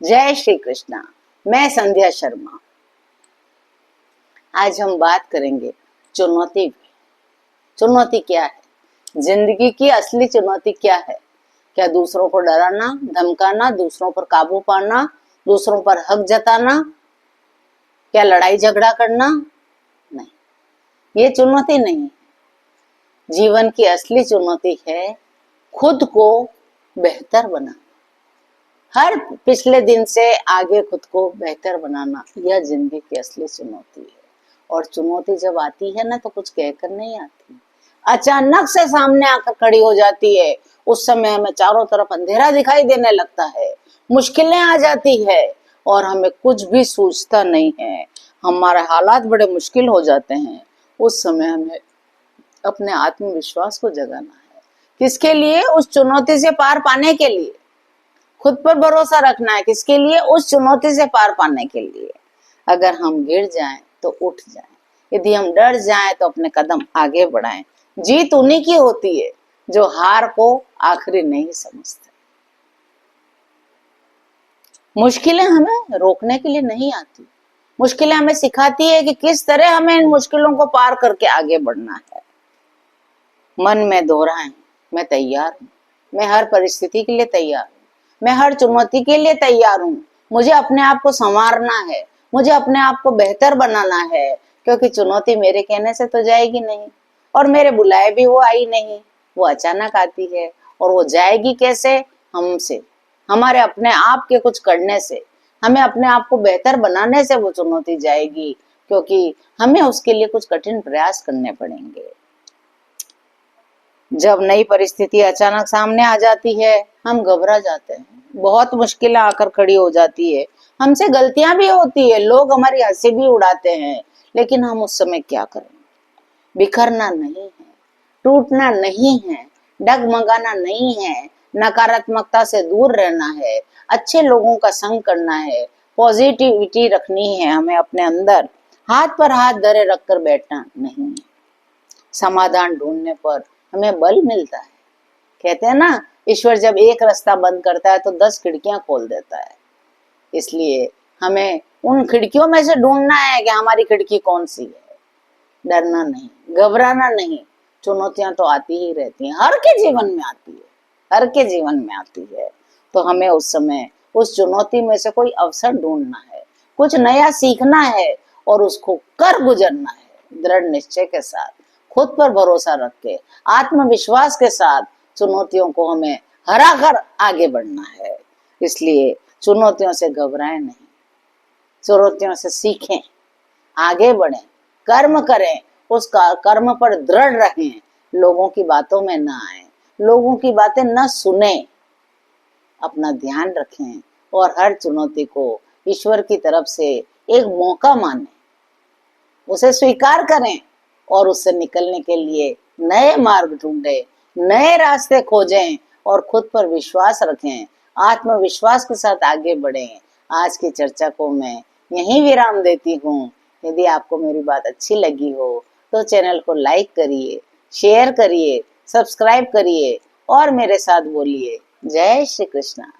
जय श्री कृष्णा। मैं संध्या शर्मा। आज हम बात करेंगे चुनौती। चुनौती क्या है? जिंदगी की असली चुनौती क्या है? क्या दूसरों को डराना, धमकाना, दूसरों पर काबू पाना, दूसरों पर हक जताना, क्या लड़ाई झगड़ा करना? नहीं, ये चुनौती नहीं। जीवन की असली चुनौती है खुद को बेहतर बनाना। हर पिछले दिन से आगे खुद को बेहतर बनाना, यह जिंदगी की असली चुनौती है। और चुनौती जब आती है ना, तो कुछ कहकर नहीं आती, अचानक से सामने आकर खड़ी हो जाती है। उस समय हमें चारों तरफ अंधेरा दिखाई देने लगता है, मुश्किलें आ जाती है और हमें कुछ भी सूझता नहीं है। हमारे हालात बड़े मुश्किल हो जाते हैं। उस समय हमें अपने आत्मविश्वास को जगाना है। किसके लिए? उस चुनौती से पार पाने के लिए। खुद पर भरोसा रखना है। किसके लिए? उस चुनौती से पार पाने के लिए। अगर हम गिर जाएं तो उठ जाएं, यदि हम डर जाएं तो अपने कदम आगे बढ़ाएं। जीत उन्हीं की होती है जो हार को आखिरी नहीं समझते। मुश्किलें हमें रोकने के लिए नहीं आती, मुश्किलें हमें सिखाती है कि किस तरह हमें इन मुश्किलों को पार करके आगे बढ़ना है। मन में दोहराएं, मैं तैयार हूं, मैं हर परिस्थिति के लिए तैयार हूं, मैं हर चुनौती के लिए तैयार हूं। मुझे अपने आप को संवारना है, मुझे अपने आप को बेहतर बनाना है, क्योंकि चुनौती मेरे कहने से तो जाएगी नहीं और मेरे बुलाए भी वो आई नहीं। वो अचानक आती है और वो जाएगी कैसे? हमसे, हमारे अपने आप के कुछ करने से, हमें अपने आप को बेहतर बनाने से वो चुनौती जाएगी, क्योंकि हमें उसके लिए कुछ कठिन प्रयास करने पड़ेंगे। जब नई परिस्थिति अचानक सामने आ जाती है, हम घबरा जाते हैं, बहुत मुश्किलें आकर खड़ी हो जाती है, हमसे गलतियां भी होती है, लोग हमारी हंसी भी उड़ाते हैं, लेकिन हम उस समय क्या करें? बिखरना नहीं है, टूटना नहीं है, डगमगाना नहीं है, नकारात्मकता से दूर रहना है, अच्छे लोगों का संग करना है, पॉजिटिविटी रखनी है हमें अपने अंदर, हाथ पर हाथ धरे रखकर बैठना नहीं है। समाधान ढूंढने पर हमें बल मिलता है। कहते हैं ना, ईश्वर जब एक रास्ता बंद करता है तो 10 खिड़कियां खोल देता है। इसलिए हमें उन खिड़कियों में से ढूंढना है कि हमारी खिड़की कौन सी है। डरना नहीं, घबराना नहीं। चुनौतियां तो आती ही रहती हैं, हर के जीवन में आती है, हर के जीवन में आती है। तो हमें उस समय उस चुनौती में से कोई अवसर ढूंढना है, कुछ नया सीखना है और उसको कर गुजरना है दृढ़ निश्चय के साथ, खुद पर भरोसा रख के, आत्मविश्वास के साथ। चुनौतियों को हमें हरा कर आगे बढ़ना है। इसलिए चुनौतियों से घबराएं नहीं, चुनौतियों से सीखें, आगे बढ़ें, कर्म करें, उस कर्म पर दृढ़ रहें, लोगों की बातों में ना आए, लोगों की बातें न सुने, अपना ध्यान रखें और हर चुनौती को ईश्वर की तरफ से एक मौका माने, उसे स्वीकार करें और उससे निकलने के लिए नए मार्ग ढूंढें, नए रास्ते खोजें और खुद पर विश्वास रखें, आत्मविश्वास के साथ आगे बढ़ें। आज की चर्चा को मैं यहीं विराम देती हूँ। यदि आपको मेरी बात अच्छी लगी हो तो चैनल को लाइक करिए, शेयर करिए, सब्सक्राइब करिए और मेरे साथ बोलिए जय श्री कृष्णा।